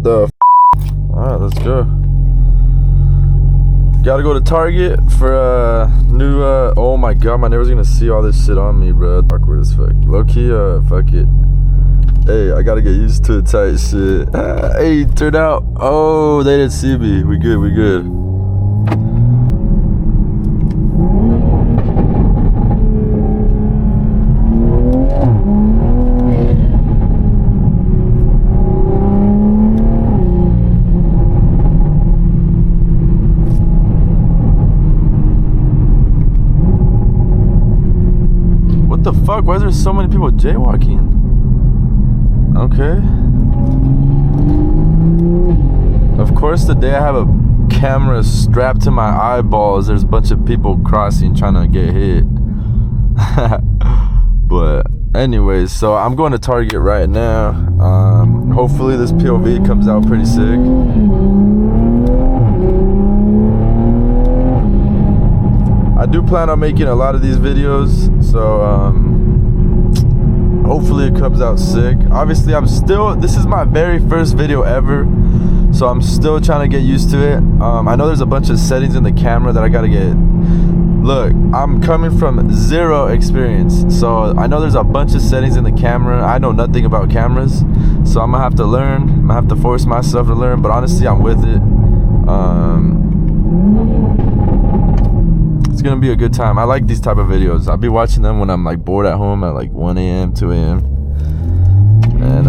What the Alright, let's go. Gotta go to Target for new oh my god, my neighbor's gonna see all this shit on me, bro. Awkward as fuck. Low key, fuck it. Hey, I gotta get used to it type shit. Hey, turned out. Oh, they didn't see me. We good, we good. What the fuck? Why is there so many people jaywalking? Okay. Of course, the day I have a camera strapped to my eyeballs, there's a bunch of people crossing trying to get hit. But anyways, so I'm going to Target right now. Hopefully this POV comes out pretty sick. I do plan on making a lot of these videos, so hopefully it comes out sick. Obviously, this is my very first video ever, so I'm still trying to get used to it. I know there's a bunch of settings in the camera that I gotta get. Look, I'm coming from zero experience, so I know there's a bunch of settings in the camera. I know nothing about cameras, so I'm gonna have to learn. I'm gonna have to force myself to learn, but honestly, I'm with it. It's gonna be a good time. I like these type of videos. I'll be watching them when I'm like bored at home at like 1 a.m, 2 a.m. And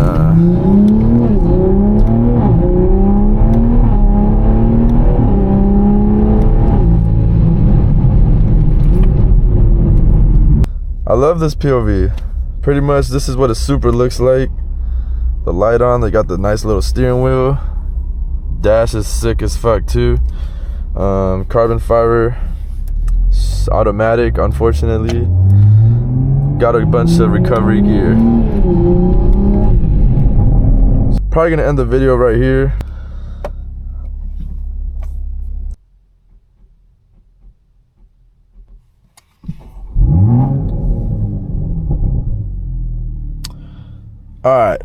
I love this POV. Pretty much this is what a Supra looks like. The light on, they got the nice little steering wheel. Dash is sick as fuck too. Carbon fiber. Automatic, unfortunately. Got a bunch of recovery gear. Probably gonna end the video right here. Alright,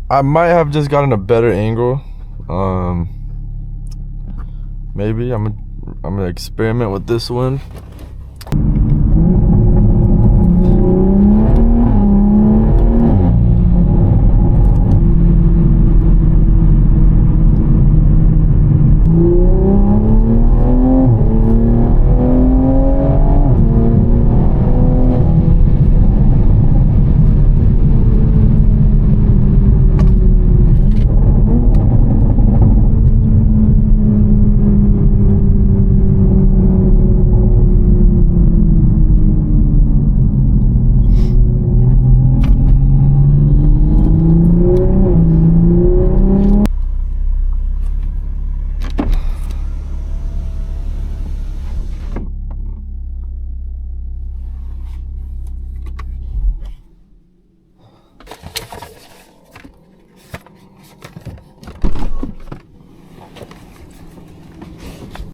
I might have just gotten a better angle. Maybe I'm gonna experiment with this one.